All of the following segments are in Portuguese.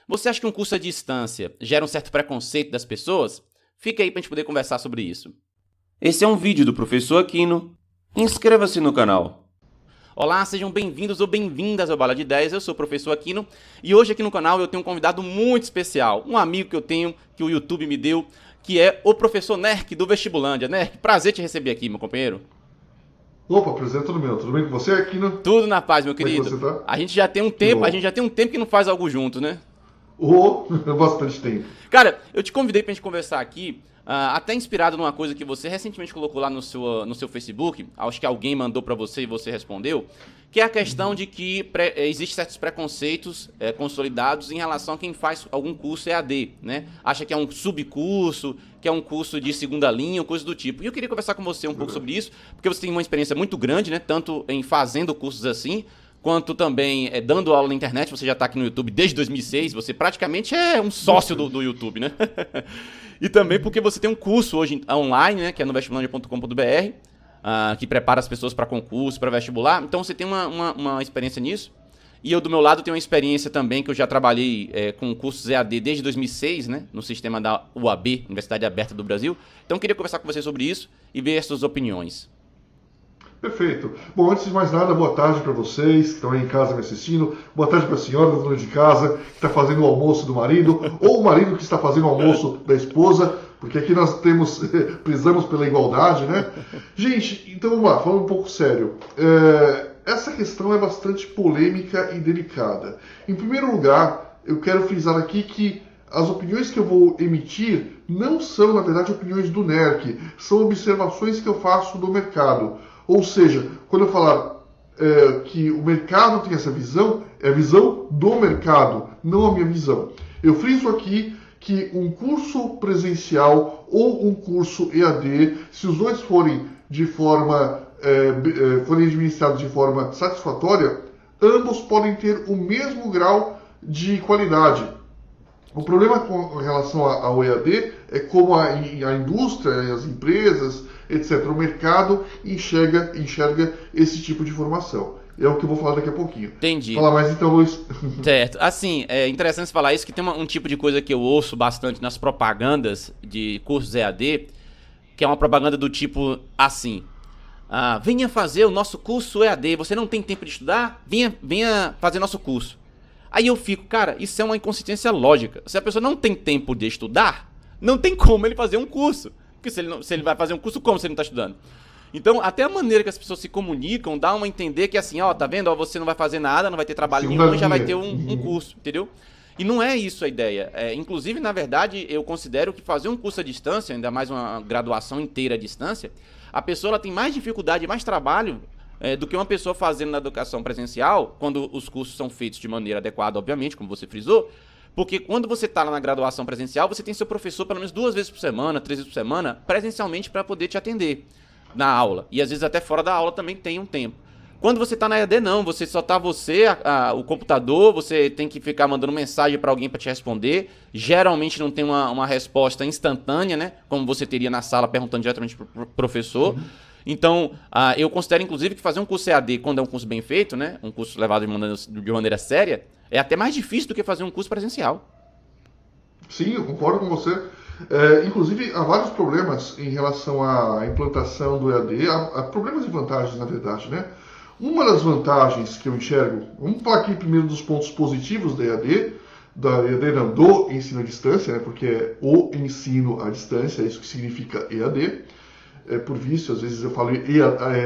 Você acha que um curso à distância gera um certo preconceito das pessoas? Fica aí para a gente poder conversar sobre isso. Esse é um vídeo do Professor Aquino. Inscreva-se no canal. Olá, sejam bem-vindos ou bem-vindas ao Bala de Ideias. Eu sou o Professor Aquino e hoje aqui no canal eu tenho um convidado muito especial, um amigo que eu tenho, que o YouTube me deu, que é o Professor Nerk do Vestibulândia. Nerk, prazer te receber aqui, meu companheiro. Opa, prazer é todo meu. Tudo bem com você, Aquino? Tudo na paz, meu querido. Como é que você tá? A gente já tem um tempo que não faz algo junto, né? Bastante tempo. Cara, eu te convidei pra gente conversar aqui, até inspirado numa coisa que você recentemente colocou lá no seu Facebook, acho que alguém mandou pra você e você respondeu, que é a questão de que existem certos preconceitos consolidados em relação a quem faz algum curso EAD, né? Acha que é um subcurso, que é um curso de segunda linha, coisa do tipo. E eu queria conversar com você um pouco sobre isso, porque você tem uma experiência muito grande, né? Tanto em fazendo cursos assim, quanto também dando aula na internet. Você já está aqui no YouTube desde 2006, você praticamente é um sócio do YouTube, né? E também porque você tem um curso hoje online, né, que é no vestibulândia.com.br, que prepara as pessoas para concurso, para vestibular. Então você tem uma experiência nisso. E eu do meu lado tenho uma experiência também, que eu já trabalhei com cursos EAD desde 2006, né, no sistema da UAB, Universidade Aberta do Brasil. Então eu queria conversar com você sobre isso e ver as suas opiniões. Perfeito. Bom, antes de mais nada, boa tarde para vocês que estão aí em casa me assistindo. Boa tarde para a senhora, dona de casa, que está fazendo o almoço do marido, ou o marido que está fazendo o almoço da esposa, porque aqui nós prezamos pela igualdade, né? Gente, então vamos lá, falando um pouco sério. Essa questão é bastante polêmica e delicada. Em primeiro lugar, eu quero frisar aqui que as opiniões que eu vou emitir não são, na verdade, opiniões do NERC, são observações que eu faço do mercado. Ou seja, quando eu falar que o mercado tem essa visão, é a visão do mercado, não a minha visão. Eu friso aqui que um curso presencial ou um curso EAD, se os dois forem administrados de forma satisfatória, ambos podem ter o mesmo grau de qualidade. O problema com relação ao EAD é como a indústria, as empresas, etc., o mercado enxerga esse tipo de informação. É o que eu vou falar daqui a pouquinho. Entendi. Fala mais então, Luiz. Certo. Assim, é interessante você falar isso, que tem um tipo de coisa que eu ouço bastante nas propagandas de cursos EAD, que é uma propaganda do tipo assim: venha fazer o nosso curso EAD, você não tem tempo de estudar? Venha fazer nosso curso. Aí eu fico, cara, isso é uma inconsistência lógica. Se a pessoa não tem tempo de estudar, não tem como ele fazer um curso. Porque se ele vai fazer um curso, como se ele não está estudando? Então, até a maneira que as pessoas se comunicam dá a entender que assim, ó, tá vendo? Ó, você não vai fazer nada, não vai ter trabalho nenhum e já vai ter um curso, entendeu? E não é isso a ideia. Inclusive, na verdade, eu considero que fazer um curso à distância, ainda mais uma graduação inteira à distância, a pessoa ela tem mais dificuldade, mais trabalho do que uma pessoa fazendo na educação presencial, quando os cursos são feitos de maneira adequada, obviamente, como você frisou. Porque quando você está lá na graduação presencial, você tem seu professor pelo menos 2 vezes por semana, 3 vezes por semana, presencialmente para poder te atender na aula. E às vezes até fora da aula também tem um tempo. Quando você está na EAD, não. Você só está o computador, você tem que ficar mandando mensagem para alguém para te responder. Geralmente não tem uma resposta instantânea, né? Como você teria na sala perguntando diretamente para o professor. Uhum. Então, eu considero inclusive que fazer um curso EAD, quando é um curso bem feito, né? Um curso levado de maneira séria, é até mais difícil do que fazer um curso presencial. Sim, eu concordo com você. Inclusive, há vários problemas em relação à implantação do EAD. Há problemas e vantagens, na verdade, né? Uma das vantagens que eu enxergo, vamos falar aqui primeiro dos pontos positivos da EAD não, do ensino à distância, né? Porque é o ensino à distância, é isso que significa EAD. Por vício, às vezes eu falo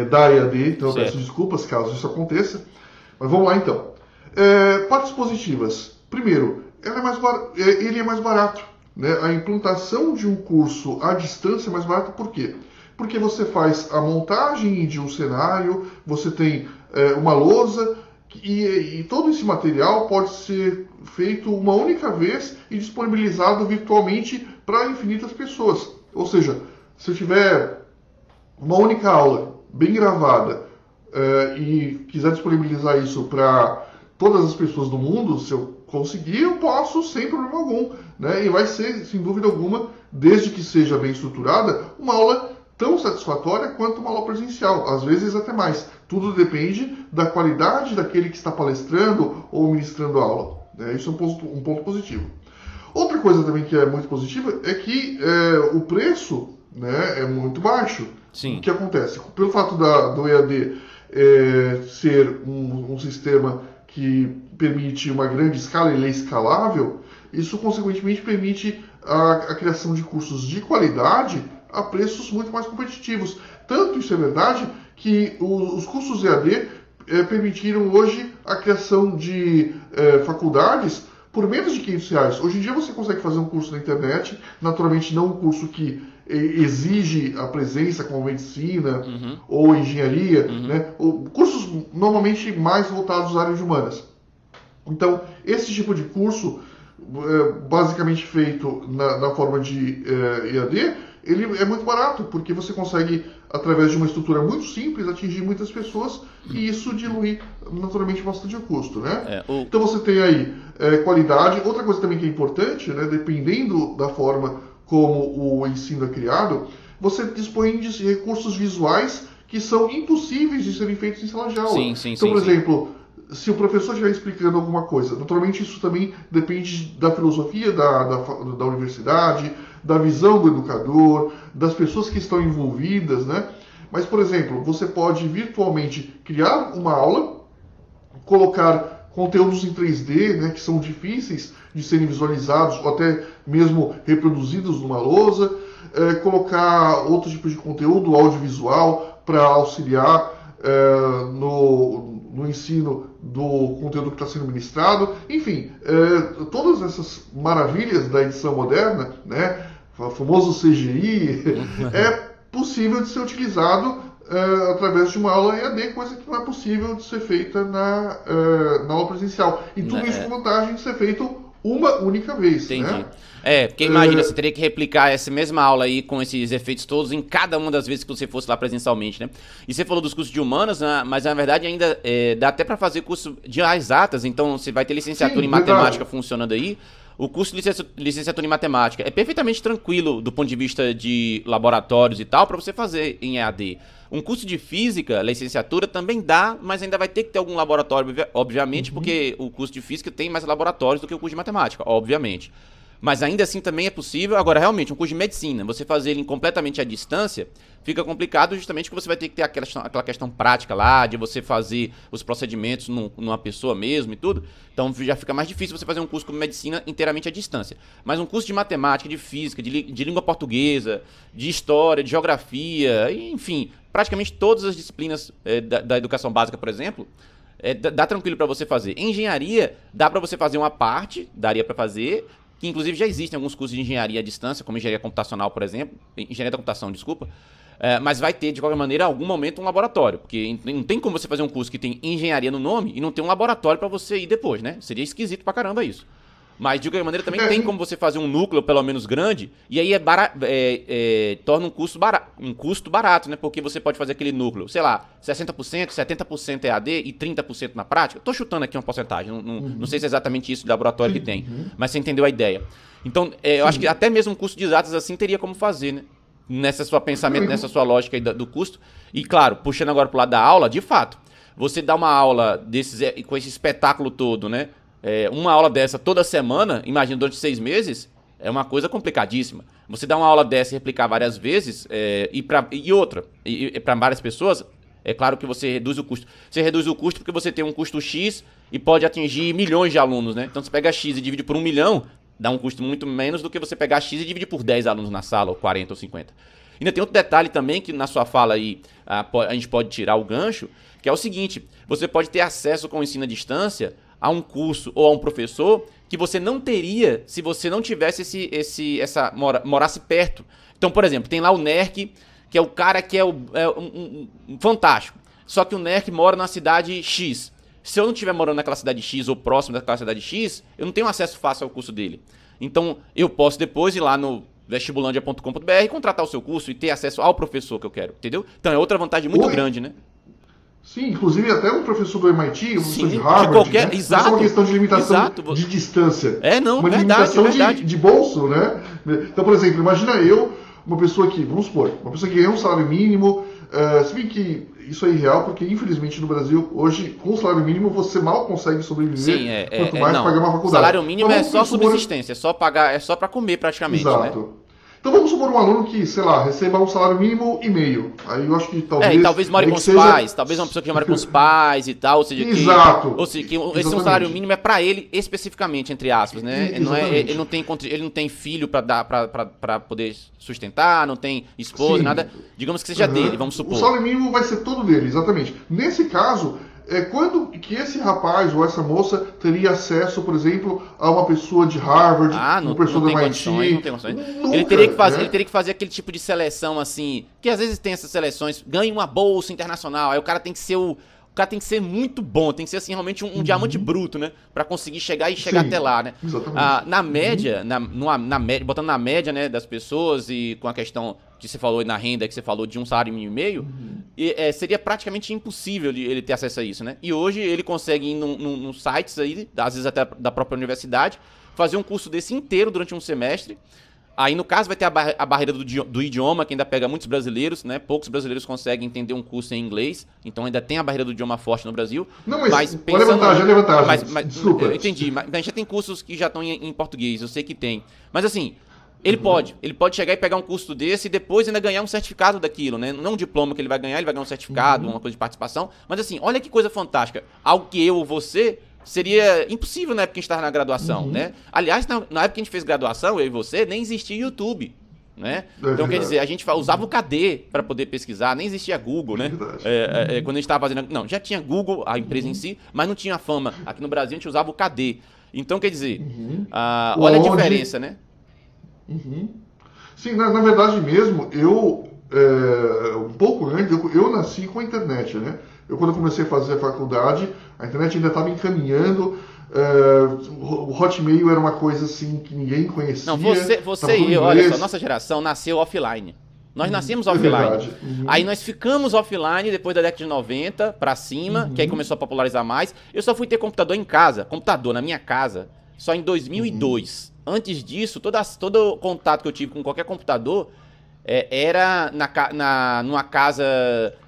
da EAD, então eu peço desculpas caso isso aconteça. Mas vamos lá então. Partes positivas. Primeiro, ele é mais barato. Né? A implantação de um curso à distância é mais barata, por quê? Porque você faz a montagem de um cenário, você tem uma lousa, e todo esse material pode ser feito uma única vez e disponibilizado virtualmente para infinitas pessoas. Ou seja, se eu tiver uma única aula bem gravada e quiser disponibilizar isso para todas as pessoas do mundo, se eu conseguir, eu posso sem problema algum, né? E vai ser, sem dúvida alguma, desde que seja bem estruturada, uma aula tão satisfatória quanto uma aula presencial, às vezes até mais. Tudo depende da qualidade daquele que está palestrando ou ministrando a aula. né? Isso é um ponto positivo. Outra coisa também que é muito positiva é que o preço, né, é muito baixo. Sim. O que acontece? Pelo fato do EAD ser um sistema que permite uma grande escala, ele é escalável, isso consequentemente permite a criação de cursos de qualidade a preços muito mais competitivos. Tanto isso é verdade que os cursos EAD permitiram hoje a criação de faculdades por menos de R$500. Hoje em dia você consegue fazer um curso na internet, naturalmente não um curso que exige a presença como medicina ou engenharia, né? Cursos normalmente mais voltados à área de humanas. Então, esse tipo de curso, basicamente feito na forma de EAD, ele é muito barato, porque você consegue, através de uma estrutura muito simples, atingir muitas pessoas e isso dilui naturalmente bastante o custo, né? Então você tem aí qualidade. Outra coisa também que é importante, né, dependendo da forma como o ensino é criado, você dispõe de recursos visuais que são impossíveis de serem feitos em sala de aula. Então, por exemplo, se o professor estiver explicando alguma coisa, naturalmente isso também depende da filosofia da universidade, da visão do educador, das pessoas que estão envolvidas, né? Mas, por exemplo, você pode virtualmente criar uma aula, colocar conteúdos em 3D, né, que são difíceis de serem visualizados ou até mesmo reproduzidos numa lousa, colocar outro tipo de conteúdo audiovisual para auxiliar no ensino do conteúdo que está sendo ministrado. Enfim, todas essas maravilhas da edição moderna, né, o famoso CGI, é possível de ser utilizado através de uma aula EAD, coisa que não é possível de ser feita na aula presencial. E tudo isso com vantagem de ser feito uma única vez. Entendi. Né? Porque imagina, você teria que replicar essa mesma aula aí com esses efeitos todos em cada uma das vezes que você fosse lá presencialmente, né? E você falou dos cursos de humanas, né? Mas na verdade ainda dá até para fazer curso de exatas, então você vai ter licenciatura em matemática funcionando aí. O curso de licenciatura em matemática é perfeitamente tranquilo do ponto de vista de laboratórios e tal, para você fazer em EAD. Um curso de física, licenciatura, também dá, mas ainda vai ter que ter algum laboratório, obviamente, porque o curso de física tem mais laboratórios do que o curso de matemática, obviamente. Mas ainda assim também é possível. Agora, realmente, um curso de medicina, você fazer ele completamente à distância, fica complicado justamente porque você vai ter que ter aquela questão prática lá, de você fazer os procedimentos numa pessoa mesmo e tudo. Então já fica mais difícil você fazer um curso como medicina inteiramente à distância. Mas um curso de matemática, de física, de língua portuguesa, de história, de geografia, enfim, praticamente todas as disciplinas da educação básica, por exemplo, dá tranquilo para você fazer. Engenharia, dá para você fazer uma parte, daria para fazer, que inclusive já existem alguns cursos de engenharia à distância, como engenharia computacional, por exemplo, engenharia da computação, desculpa, mas vai ter, de qualquer maneira, em algum momento um laboratório, porque não tem como você fazer um curso que tem engenharia no nome e não ter um laboratório para você ir depois, né? Seria esquisito pra caramba isso. Mas, de qualquer maneira, também tem como você fazer um núcleo, pelo menos, grande, e aí torna um custo barato, né? Porque você pode fazer aquele núcleo, sei lá, 60%, 70% EAD e 30% na prática. Tô chutando aqui uma porcentagem, não sei se é exatamente isso de laboratório que tem, mas você entendeu a ideia. Então, eu acho que até mesmo um curso de exatas assim teria como fazer, né? Nessa sua pensamento, nessa sua lógica aí do custo. E, claro, puxando agora pro lado da aula, de fato, você dá uma aula com esse espetáculo todo, né? Uma aula dessa toda semana, imagina, durante 6 meses, é uma coisa complicadíssima. Você dá uma aula dessa e replicar várias vezes, e para várias pessoas, é claro que você reduz o custo. Você reduz o custo porque você tem um custo X e pode atingir milhões de alunos, né? Então você pega X e divide por 1 milhão, dá um custo muito menos do que você pegar X e dividir por 10 alunos na sala, ou 40 ou 50. Ainda tem outro detalhe também, que na sua fala aí a gente pode tirar o gancho, que é o seguinte: você pode ter acesso com o ensino à distância a um curso ou a um professor que você não teria se você não tivesse morasse perto. Então, por exemplo, tem lá o NERC, que é o cara que é um fantástico. Só que o NERC mora na cidade X. Se eu não estiver morando naquela cidade X ou próximo daquela cidade X, eu não tenho acesso fácil ao curso dele. Então, eu posso depois ir lá no vestibulandia.com.br e contratar o seu curso e ter acesso ao professor que eu quero, entendeu? Então, é outra vantagem muito grande, né? Sim, inclusive até um professor do MIT, um professor de Harvard, de qualquer, né? Exato, não é uma questão de limitação exato. De distância. Uma verdade, limitação de bolso, né? Então, por exemplo, imagina uma pessoa que, vamos supor, uma pessoa que ganha um salário mínimo, Se bem que isso é irreal, porque infelizmente no Brasil, hoje, com o salário mínimo, você mal consegue sobreviver, Sim, quanto mais não. pagar uma faculdade. Salário mínimo Mas é vamos só supor- subsistência, é só pagar, é só para comer praticamente, né? Exato. Então vamos supor um aluno que, sei lá, receba um salário mínimo e meio. Aí eu acho que talvez... E talvez more nem com que os seja- pais, talvez uma pessoa que mora com os pais e tal, ou seja, Exato. ou seja, que esse Exatamente. salário mínimo é pra ele especificamente, entre aspas, né? Não é, Exatamente. ele não tem filho pra dar para poder sustentar, não tem esposa, Sim. nada, digamos que seja Aham. dele, vamos O supor. salário mínimo vai ser todo dele, exatamente. Nesse caso, quando que esse rapaz ou essa moça teria acesso, por exemplo, a uma pessoa de Harvard, Não uma pessoa tem da condições, MIT? não tem condições. Nunca, Ele teria né? que fazer aquele tipo de seleção assim, que às vezes tem essas seleções, ganha uma bolsa internacional, aí o cara tem que ser muito bom, tem que ser assim realmente um diamante bruto, né, pra conseguir chegar Sim, até lá, né? exatamente. Na média, na média, botando na média, né, das pessoas e com a questão que você falou na renda, que você falou de um salário mínimo e meio, seria praticamente impossível ele ter acesso a isso, né? E hoje ele consegue ir num sites aí, às vezes até da própria universidade, fazer um curso desse inteiro durante um semestre. Aí, no caso, vai ter a barreira do idioma, que ainda pega muitos brasileiros, né? Poucos brasileiros conseguem entender um curso em inglês, então ainda tem a barreira do idioma forte no Brasil. Não, mas pensando, olha a vantagem. Desculpa. Eu entendi, mas a gente já tem cursos que já estão em português, eu sei que tem. Mas assim, ele pode chegar e pegar um curso desse e depois ainda ganhar um certificado daquilo, né? Não um diploma que ele vai ganhar um certificado, uma coisa de participação. Mas assim, olha que coisa fantástica. Algo que eu ou você seria impossível na época que a gente estava na graduação, né? Aliás, na época que a gente fez graduação, eu e você, nem existia YouTube, né? Então, quer dizer, a gente usava o KD para poder pesquisar, nem existia Google, né? Quando a gente estava fazendo... Não, já tinha Google, a empresa em si, mas não tinha fama. Aqui no Brasil a gente usava o KD. Então, quer dizer, olha a diferença, né? Sim, na verdade mesmo, um pouco antes, eu nasci com a internet, né? Quando eu comecei a fazer a faculdade, a internet ainda estava encaminhando, o Hotmail era uma coisa assim que ninguém conhecia. Não, você e eu, olha só, nossa geração nasceu offline. Nós nascemos offline. Verdade. Aí nós ficamos offline depois da década de 90 pra cima, que aí começou a popularizar mais. Eu só fui ter computador em casa, na minha casa, só em 2002. Antes disso, todo contato que eu tive com qualquer computador era numa casa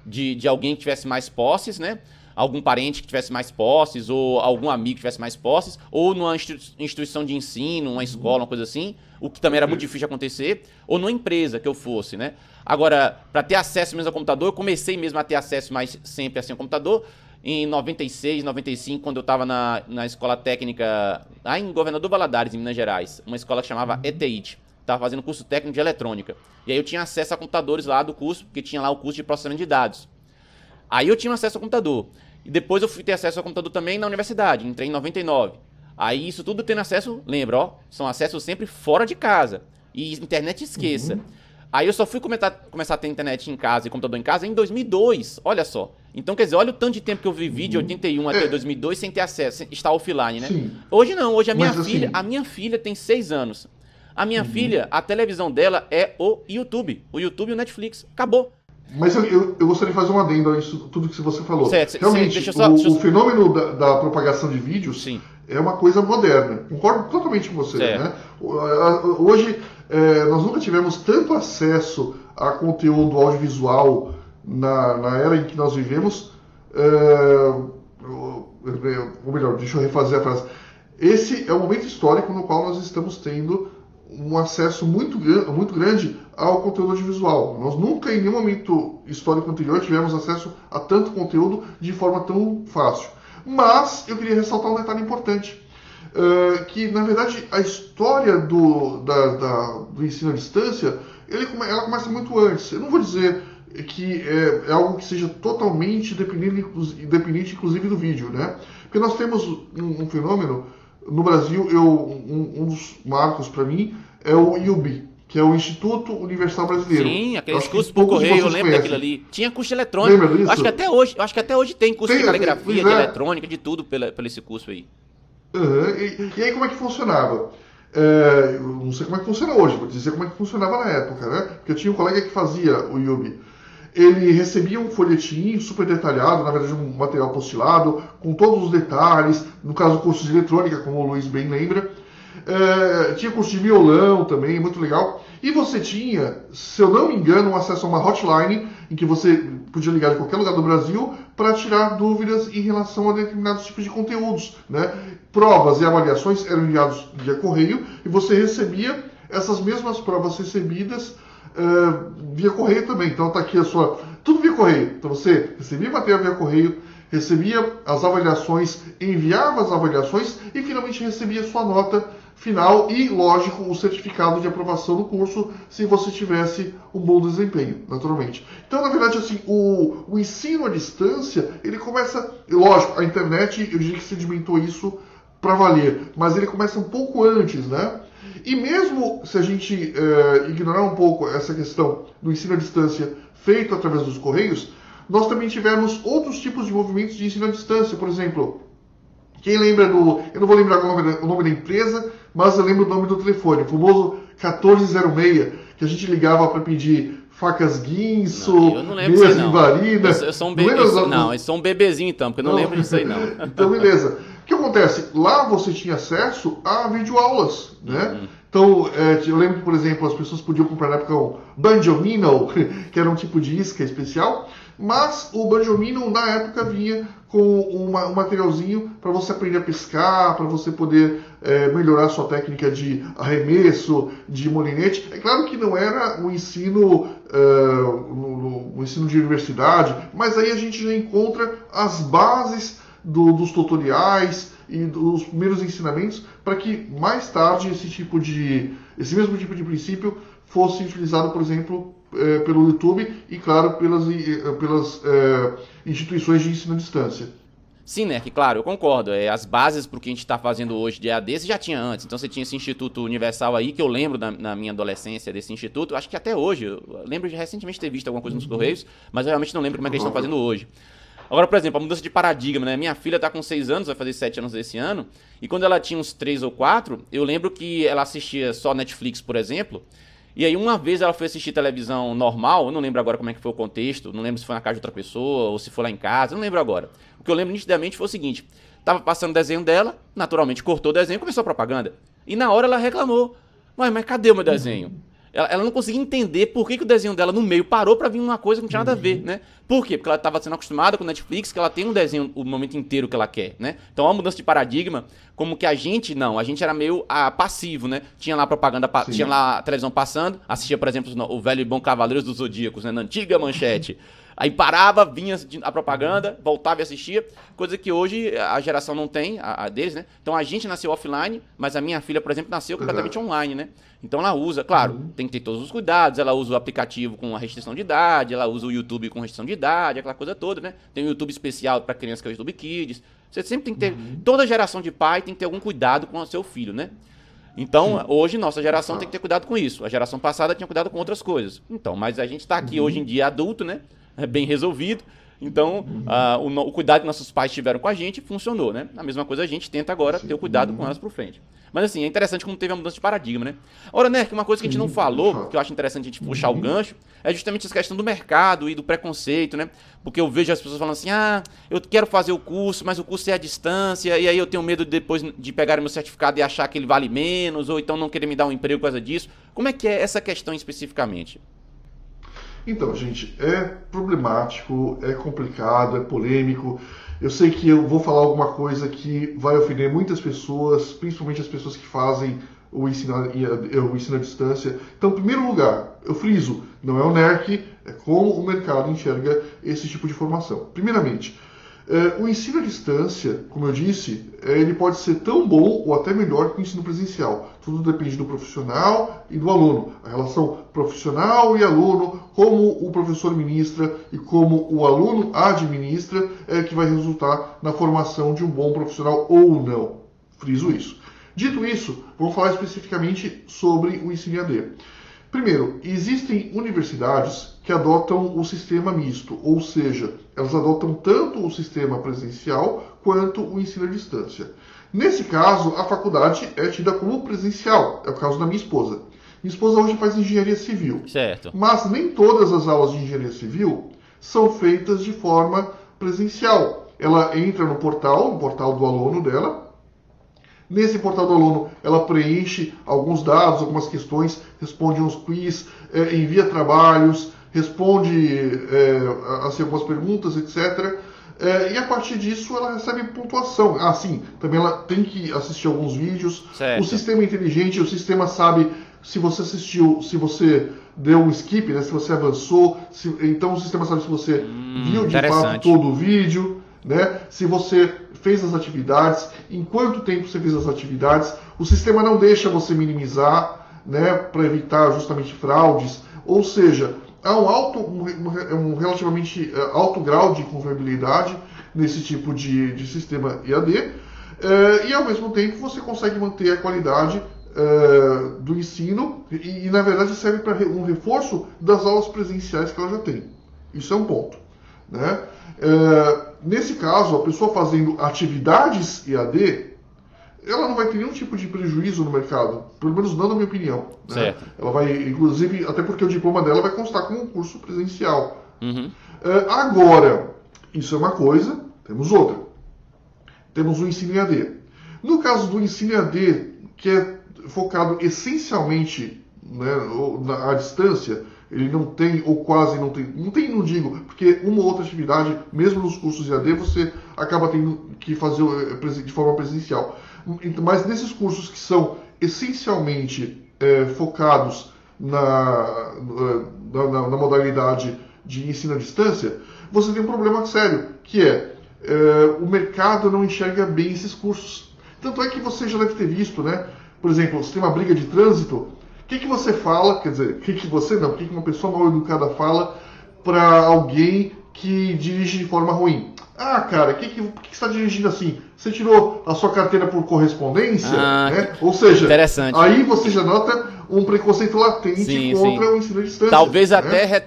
de alguém que tivesse mais posses, né? Algum parente que tivesse mais posses, ou algum amigo que tivesse mais posses, ou numa instituição de ensino, uma escola, uma coisa assim, o que também era muito difícil de acontecer, ou numa empresa que eu fosse, né? Agora, para ter acesso mesmo ao computador, eu comecei mesmo a ter acesso mais sempre assim ao computador em 96, 95, quando eu estava na escola técnica lá em Governador Valadares, em Minas Gerais, uma escola que chamava ETIT. Estava fazendo curso técnico de eletrônica. E aí eu tinha acesso a computadores lá do curso, porque tinha lá o curso de processamento de dados. Aí eu tinha acesso ao computador. E depois eu fui ter acesso ao computador também na universidade, entrei em 99. Aí isso tudo tendo acesso, lembra, ó, são acessos sempre fora de casa. E internet esqueça. Aí eu só fui começar a ter internet em casa e computador em casa em 2002, olha só. Então, quer dizer, olha o tanto de tempo que eu vivi de 81 até 2002 sem ter acesso, sem estar offline, né? Sim. Hoje não, hoje a Mas, minha filha tem 6 anos. A minha filha, a televisão dela é o YouTube e o Netflix. Acabou. Mas eu gostaria de fazer um adendo a isso, tudo que você falou. Certo, Realmente, deixa eu só- o fenômeno da propagação de vídeos Sim. é uma coisa moderna. Concordo totalmente com você. Certo. Né? Hoje, nós nunca tivemos tanto acesso a conteúdo audiovisual na era em que nós vivemos. Ou melhor, deixa eu refazer a frase. Esse é o momento histórico no qual nós estamos tendo um acesso muito grande ao conteúdo audiovisual. Nós nunca, em nenhum momento histórico anterior, tivemos acesso a tanto conteúdo de forma tão fácil. Mas eu queria ressaltar um detalhe importante, que, na verdade, a história do ensino à distância, ela começa muito antes. Eu não vou dizer que é algo que seja totalmente independente, inclusive, do vídeo, né? Porque nós temos um fenômeno. No Brasil, um dos marcos para mim é o IUB, que é o Instituto Universal Brasileiro. Sim, aqueles cursos por correio, eu lembro daquilo ali. Tinha curso de eletrônica. Lembra disso? Acho que até hoje tem curso de caligrafia, de eletrônica, de tudo pelo esse curso aí. E aí como é que funcionava? Eu não sei como é que funciona hoje, vou dizer como é que funcionava na época, né? Porque eu tinha um colega que fazia o IUB. Ele recebia um folhetim super detalhado, na verdade um material postilado, com todos os detalhes, no caso o curso de eletrônica, como o Luiz bem lembra, Tinha curso de violão também, muito legal. E você tinha, se eu não me engano, um acesso a uma hotline em que você podia ligar de qualquer lugar do Brasil para tirar dúvidas em relação a determinados tipos de conteúdos, né? Provas e avaliações eram enviados via correio e você recebia essas mesmas provas recebidas via correio também. Então tá aqui tudo via correio. Então você recebia material via correio, recebia as avaliações, enviava as avaliações e finalmente recebia a sua nota final e, lógico, o certificado de aprovação do curso se você tivesse um bom desempenho, naturalmente. Então, na verdade, assim, o ensino à distância, ele começa, lógico, a internet, eu diria que sedimentou isso para valer, mas ele começa um pouco antes, né? E mesmo se a gente ignorar um pouco essa questão do ensino à distância feito através dos correios, nós também tivemos outros tipos de movimentos de ensino à distância. Por exemplo, quem lembra eu não vou lembrar o nome da empresa, mas eu lembro o nome do telefone, o famoso 1406, que a gente ligava para pedir facas guinso, mesa invarina. Eu sou um bebezinho então, porque eu não lembro disso aí não. Então, beleza. O que acontece? Lá você tinha acesso a videoaulas, né? Então, eu lembro que, por exemplo, as pessoas podiam comprar na época um Banjo Minnow, que era um tipo de isca especial, mas o Banjo Minnow, na época, vinha com um materialzinho para você aprender a pescar, para você poder melhorar sua técnica de arremesso, de molinete. É claro que não era um ensino de universidade, mas aí a gente já encontra as bases dos tutoriais e dos primeiros ensinamentos para que mais tarde esse mesmo tipo de princípio fosse utilizado, por exemplo, pelo YouTube e, claro, pelas instituições de ensino à distância. Sim, né? Que claro, eu concordo. As bases para o que a gente está fazendo hoje de EAD você já tinha antes. Então você tinha esse Instituto Universal aí, que eu lembro na minha adolescência desse instituto. Acho que até hoje, eu lembro de recentemente ter visto alguma coisa nos Correios, mas eu realmente não lembro como é que eles estão fazendo hoje. Agora, por exemplo, a mudança de paradigma, né? Minha filha tá com 6 anos, vai fazer 7 anos esse ano, e quando ela tinha uns 3 ou 4, eu lembro que ela assistia só Netflix, por exemplo, e aí uma vez ela foi assistir televisão normal, eu não lembro agora como é que foi o contexto, não lembro se foi na casa de outra pessoa, ou se foi lá em casa, eu não lembro agora. O que eu lembro nitidamente foi o seguinte, tava passando o desenho dela, naturalmente cortou o desenho e começou a propaganda. E na hora ela reclamou, mas cadê o meu desenho? Ela não conseguia entender por que o desenho dela no meio parou pra vir uma coisa que não tinha nada a ver, né? Por quê? Porque ela estava sendo acostumada com o Netflix, que ela tem um desenho o momento inteiro que ela quer, né? Então, é uma mudança de paradigma, como que a gente era meio passivo, né? Tinha lá propaganda, tinha lá a televisão passando, assistia, por exemplo, o velho e bom Cavaleiros dos Zodíacos, né? Na antiga manchete. Aí parava, vinha a propaganda, voltava e assistia, coisa que hoje a geração não tem, a deles, né? Então a gente nasceu offline, mas a minha filha, por exemplo, nasceu completamente online, né? Então ela usa, claro, tem que ter todos os cuidados, ela usa o aplicativo com a restrição de idade, ela usa o YouTube com restrição de idade, aquela coisa toda, né? Tem o YouTube especial para crianças, que é o YouTube Kids. Você sempre tem que ter, toda geração de pai tem que ter algum cuidado com o seu filho, né? Então, hoje, nossa geração tem que ter cuidado com isso. A geração passada tinha cuidado com outras coisas. Então, mas a gente está aqui hoje em dia adulto, né? É bem resolvido. Então, o cuidado que nossos pais tiveram com a gente funcionou, né? A mesma coisa a gente tenta agora ter o cuidado com elas pro frente. Mas assim, é interessante como teve a mudança de paradigma, né? Ora, né, que uma coisa que a gente não falou, que eu acho interessante a gente puxar o gancho, é justamente essa questão do mercado e do preconceito, né? Porque eu vejo as pessoas falando assim, eu quero fazer o curso, mas o curso é à distância, e aí eu tenho medo depois de pegar meu certificado e achar que ele vale menos, ou então não querer me dar um emprego por causa disso. Como é que é essa questão especificamente? Então, gente, é problemático, é complicado, é polêmico. Eu sei que eu vou falar alguma coisa que vai ofender muitas pessoas, principalmente as pessoas que fazem o ensino à distância. Então, em primeiro lugar, eu friso, não é o NERC, é como o mercado enxerga esse tipo de formação. Primeiramente, o ensino à distância, como eu disse, ele pode ser tão bom ou até melhor que o ensino presencial. Tudo depende do profissional e do aluno. A relação profissional e aluno, como o professor ministra e como o aluno administra, é que vai resultar na formação de um bom profissional ou não. Friso isso. Dito isso, vamos falar especificamente sobre o ensino EAD. Primeiro, existem universidades que adotam o sistema misto, ou seja, elas adotam tanto o sistema presencial quanto o ensino à distância. Nesse caso, a faculdade é tida como presencial, é o caso da minha esposa. Minha esposa hoje faz engenharia civil. Certo. Mas nem todas as aulas de engenharia civil são feitas de forma presencial. Ela entra no portal do aluno dela, Nesse portal do aluno, ela preenche alguns dados, algumas questões, responde uns quiz, envia trabalhos, responde assim, algumas perguntas, etc. E a partir disso ela recebe pontuação. Sim, também ela tem que assistir alguns vídeos. Certo. O sistema é inteligente, o sistema sabe se você assistiu, se você deu um skip, né, se você avançou. Então o sistema sabe se você viu de fato todo o vídeo, né, se você fez as atividades, em quanto tempo você fez as atividades. O sistema não deixa você minimizar, né, para evitar justamente fraudes. Ou seja, há um relativamente alto grau de confiabilidade nesse tipo de sistema EAD, e ao mesmo tempo você consegue manter a qualidade do ensino e na verdade serve para um reforço das aulas presenciais que ela já tem. Isso é um ponto, né? Nesse caso, a pessoa fazendo atividades EAD, ela não vai ter nenhum tipo de prejuízo no mercado, pelo menos não na minha opinião. Né? Certo. Ela vai, inclusive, até porque o diploma dela vai constar como um curso presencial. Uhum. Agora, isso é uma coisa, temos outra. Temos o ensino EAD. No caso do ensino EAD, que é focado essencialmente, né, à distância, ele não tem, ou quase não tem, não digo, porque uma ou outra atividade, mesmo nos cursos EAD, você acaba tendo que fazer de forma presencial. Mas nesses cursos que são essencialmente focados na modalidade de ensino à distância, você tem um problema sério, que o mercado não enxerga bem esses cursos. Tanto é que você já deve ter visto, né? Por exemplo, você tem uma briga de trânsito, o que você fala, quer dizer, o que uma pessoa mal educada fala para alguém que dirige de forma ruim? Cara, por que você está dirigindo assim? Você tirou a sua carteira por correspondência? Né? Ou seja, aí você já nota um preconceito latente contra o ensino à distância. Talvez até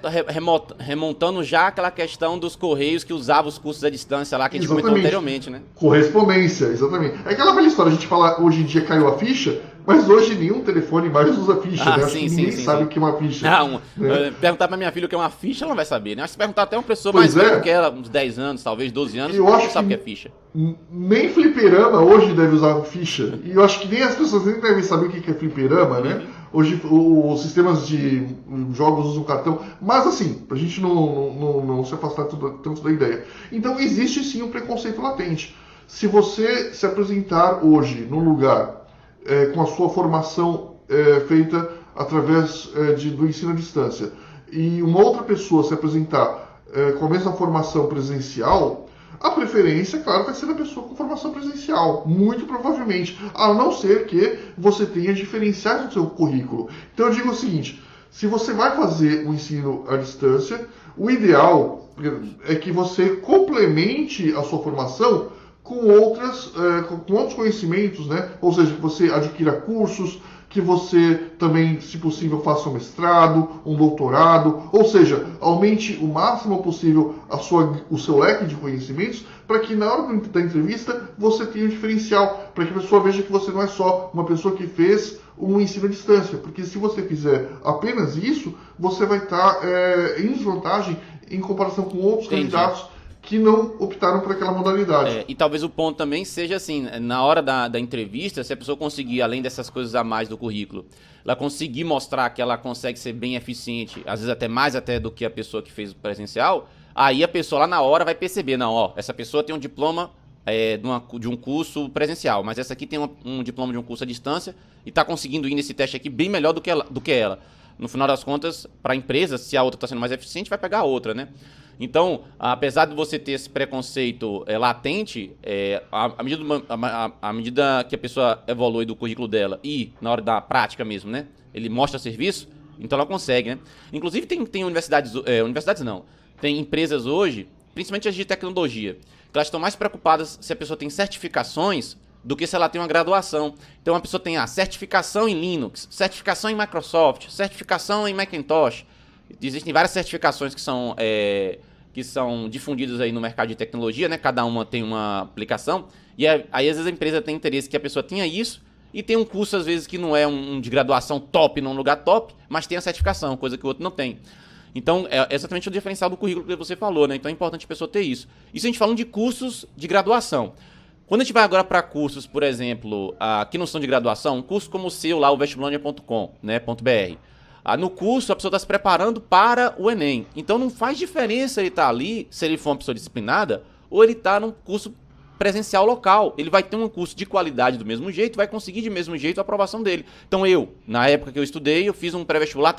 remontando já aquela questão dos Correios que usavam os cursos à distância lá, que a gente comentou anteriormente, né? Correspondência, exatamente. É aquela velha história, a gente fala hoje em dia caiu a ficha, mas hoje nenhum telefone mais usa ficha, né? Acho que ninguém sabe o que é uma ficha. Né? Perguntar pra minha filha o que é uma ficha, ela não vai saber, né? Mas se perguntar até uma pessoa mais velha que ela, uns 10 anos, talvez 12 anos, não sabe o que é ficha. Nem fliperama hoje deve usar ficha. E eu acho que nem as pessoas nem devem saber o que é fliperama, né? Hoje os sistemas de jogos usam cartão. Mas assim, pra gente não se afastar tanto da ideia. Então existe sim um preconceito latente. Se você se apresentar hoje num lugar com a sua formação feita através do ensino à distância e uma outra pessoa se apresentar com a mesma formação presencial, a preferência, claro, vai ser da pessoa com formação presencial, muito provavelmente, a não ser que você tenha diferenciais no seu currículo. Então eu digo o seguinte, se você vai fazer o ensino à distância, o ideal é que você complemente a sua formação com outros conhecimentos, né? Ou seja, que você adquira cursos, que você também, se possível, faça um mestrado, um doutorado, ou seja, aumente o máximo possível o seu leque de conhecimentos, para que na hora da entrevista você tenha um diferencial, para que a pessoa veja que você não é só uma pessoa que fez um ensino à distância, porque se você fizer apenas isso, você vai estar em desvantagem em comparação com outros candidatos que não optaram por aquela modalidade. E talvez o ponto também seja assim, na hora da entrevista, se a pessoa conseguir, além dessas coisas a mais do currículo, ela conseguir mostrar que ela consegue ser bem eficiente, às vezes até mais do que a pessoa que fez o presencial, aí a pessoa lá na hora vai perceber, não, essa pessoa tem um diploma de um curso presencial, mas essa aqui tem um diploma de um curso à distância e está conseguindo ir nesse teste aqui bem melhor do que ela. No final das contas, para a empresa, se a outra está sendo mais eficiente, vai pegar a outra, né? Então, apesar de você ter esse preconceito latente, à medida que a pessoa evolui do currículo dela e na hora da prática mesmo, né? Ele mostra serviço, então ela consegue, né? Inclusive tem universidades não, tem empresas hoje, principalmente as de tecnologia, que elas estão mais preocupadas se a pessoa tem certificações do que se ela tem uma graduação. Então a pessoa tem a certificação em Linux, certificação em Microsoft, certificação em Macintosh. Existem várias certificações que são difundidas aí no mercado de tecnologia, né? Cada uma tem uma aplicação. E aí, às vezes, a empresa tem interesse que a pessoa tenha isso e tem um curso, às vezes, que não é um de graduação top num lugar top, mas tem a certificação, coisa que o outro não tem. Então, é exatamente o diferencial do currículo que você falou, né? Então, é importante a pessoa ter isso. Isso a gente falando de cursos de graduação. Quando a gente vai agora para cursos, por exemplo, que não são de graduação, um curso como o seu lá, o vestibulania.com, né, .br. No curso, a pessoa está se preparando para o Enem. Então não faz diferença ele estar ali, se ele for uma pessoa disciplinada, ou ele está num curso presencial local. Ele vai ter um curso de qualidade do mesmo jeito, vai conseguir de mesmo jeito a aprovação dele. Então na época que eu estudei, eu fiz um pré-vestibular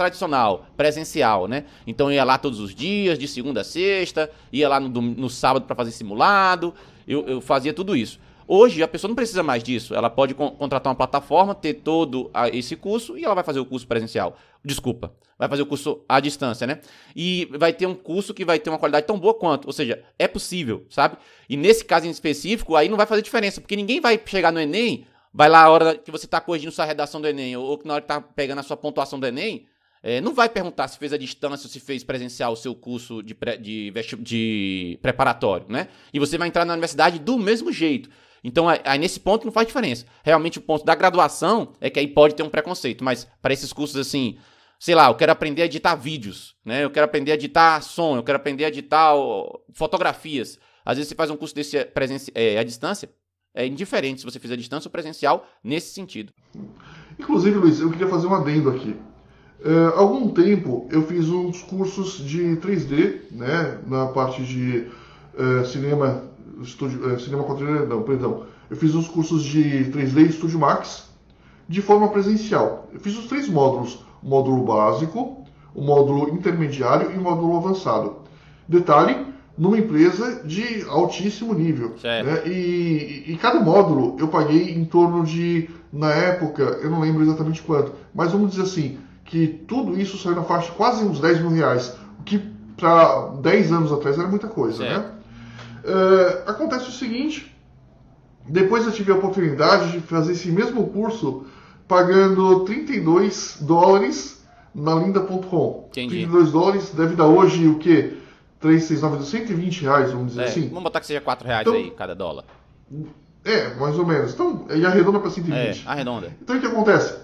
presencial, né? Então eu ia lá todos os dias, de segunda a sexta, ia lá no sábado para fazer simulado, eu fazia tudo isso. Hoje, a pessoa não precisa mais disso. Ela pode contratar uma plataforma, ter todo esse curso e ela vai fazer o curso presencial. Desculpa, vai fazer o curso à distância, né? E vai ter um curso que vai ter uma qualidade tão boa quanto. Ou seja, é possível, sabe? E nesse caso em específico, aí não vai fazer diferença, porque ninguém vai chegar no Enem, vai lá a hora que você está corrigindo sua redação do Enem, ou na hora que está pegando a sua pontuação do Enem, não vai perguntar se fez a distância ou se fez presencial o seu curso de preparatório, né? E você vai entrar na universidade do mesmo jeito. Então, aí nesse ponto não faz diferença. Realmente o ponto da graduação é que aí pode ter um preconceito, mas para esses cursos assim, sei lá, eu quero aprender a editar vídeos, né? Eu quero aprender a editar som, eu quero aprender a editar fotografias. Às vezes você faz um curso desse à distância, é indiferente se você fizer a distância ou presencial nesse sentido. Inclusive, Luiz, eu queria fazer um adendo aqui. Há algum tempo eu fiz uns cursos de 3D, né? Na parte de cinema... Cinema 4D, não, perdão. Eu fiz os cursos de 3D Studio Max de forma presencial. Eu fiz os 3 módulos: o módulo básico, o módulo intermediário e o módulo avançado. Detalhe, numa empresa de altíssimo nível. Né? E cada módulo eu paguei em torno de, na época, eu não lembro exatamente quanto, mas vamos dizer assim, que tudo isso saiu na faixa de quase uns 10 mil reais, o que para 10 anos atrás era muita coisa, né? Acontece o seguinte, depois eu tive a oportunidade de fazer esse mesmo curso pagando $32 na Lynda.com. $32 deve dar hoje o quê? 369, R$120, vamos dizer assim. Vamos botar que seja R$4 então, aí cada dólar. Mais ou menos. Então, e arredonda para 120. Arredonda. Então o que acontece?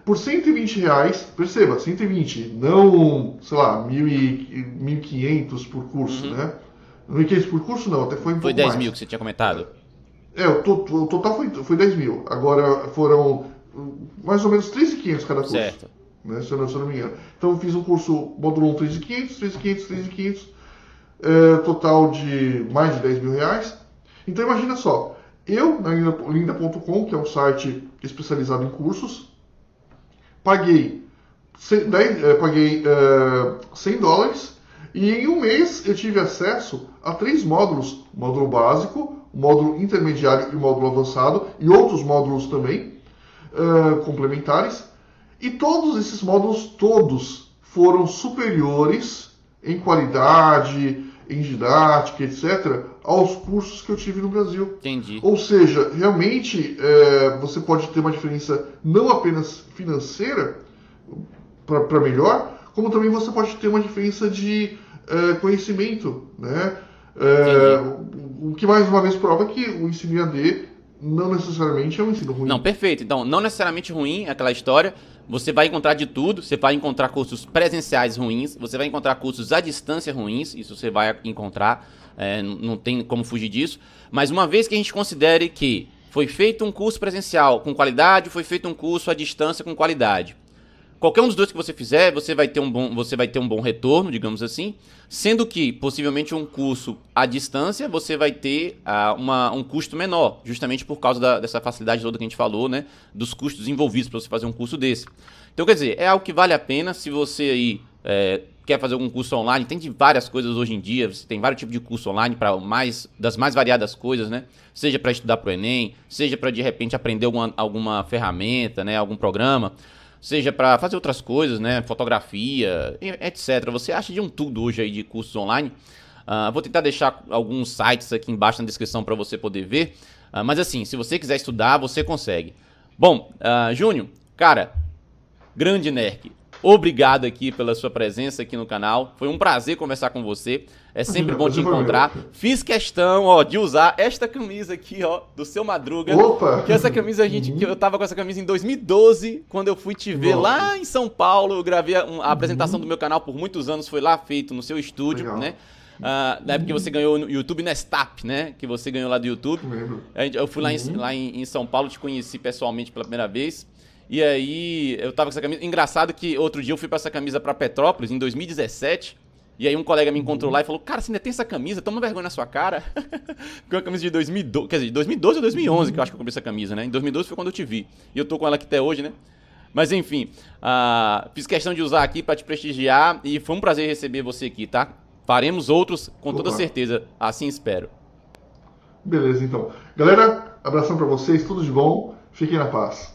Por R$120, perceba, 120, não, sei lá, 1.500 por curso, né? 1.500 por curso não, até foi um pouco mais. Foi 10 mil que você tinha comentado? O total foi 10 mil. Agora foram mais ou menos 3.500 cada curso. Certo. Né, se eu não me engano. Então eu fiz um curso módulo 1, 3.500, 3.500, total de mais de 10 mil reais. Então imagina só, eu na Lynda.com, que é um site especializado em cursos, paguei $100 e em um mês eu tive acesso a 3 módulos: o módulo básico, o módulo intermediário e o módulo avançado, e outros módulos também complementares. E todos esses módulos, foram superiores em qualidade, em didática, etc., aos cursos que eu tive no Brasil. Entendi. Ou seja, realmente você pode ter uma diferença não apenas financeira para melhor, como também você pode ter uma diferença de conhecimento, né? O que mais uma vez prova que o ensino EAD não necessariamente é um ensino ruim. Não, perfeito. Então, não necessariamente ruim é aquela história. Você vai encontrar de tudo. Você vai encontrar cursos presenciais ruins, você vai encontrar cursos à distância ruins, isso você vai encontrar, não tem como fugir disso. Mas uma vez que a gente considere que foi feito um curso presencial com qualidade, foi feito um curso à distância com qualidade, qualquer um dos dois que você fizer, você vai ter um bom retorno, digamos assim, sendo que, possivelmente, um curso à distância, você vai ter um custo menor, justamente por causa dessa facilidade toda que a gente falou, né, dos custos envolvidos para você fazer um curso desse. Então, quer dizer, é algo que vale a pena. Se você aí quer fazer algum curso online, tem de várias coisas hoje em dia, você tem vários tipos de curso online para das mais variadas coisas, né, seja para estudar para o Enem, seja para, de repente, aprender alguma ferramenta, né, algum programa, seja para fazer outras coisas, né, fotografia, etc. Você acha de um tudo hoje aí de cursos online. Vou tentar deixar alguns sites aqui embaixo na descrição para você poder ver. Mas assim, se você quiser estudar, você consegue. Bom, Júnior, cara, grande nerd, obrigado aqui pela sua presença aqui no canal. Foi um prazer conversar com você. É sempre bom te encontrar. Fiz questão, de usar esta camisa aqui, do Seu Madruga. Opa! Que essa camisa, que eu tava com essa camisa em 2012, quando eu fui te ver lá em São Paulo. Eu gravei a apresentação do meu canal por muitos anos, foi lá feito no seu estúdio, né? Na época que você ganhou no YouTube Nestap, né? Que você ganhou lá do YouTube. Lembro. Eu fui lá em São Paulo, te conheci pessoalmente pela primeira vez. E aí, eu tava com essa camisa. Engraçado que outro dia eu fui pra essa camisa pra Petrópolis, em 2017. E aí um colega me encontrou lá e falou, cara, você ainda tem essa camisa? Toma vergonha na sua cara. Foi uma camisa de 2012, quer dizer, de 2012 ou 2011 que eu acho que eu comprei essa camisa, né? Em 2012 foi quando eu te vi. E eu tô com ela aqui até hoje, né? Mas enfim, fiz questão de usar aqui pra te prestigiar e foi um prazer receber você aqui, tá? Faremos outros com toda certeza, assim espero. Beleza, então. Galera, abração pra vocês, tudo de bom. Fiquem na paz.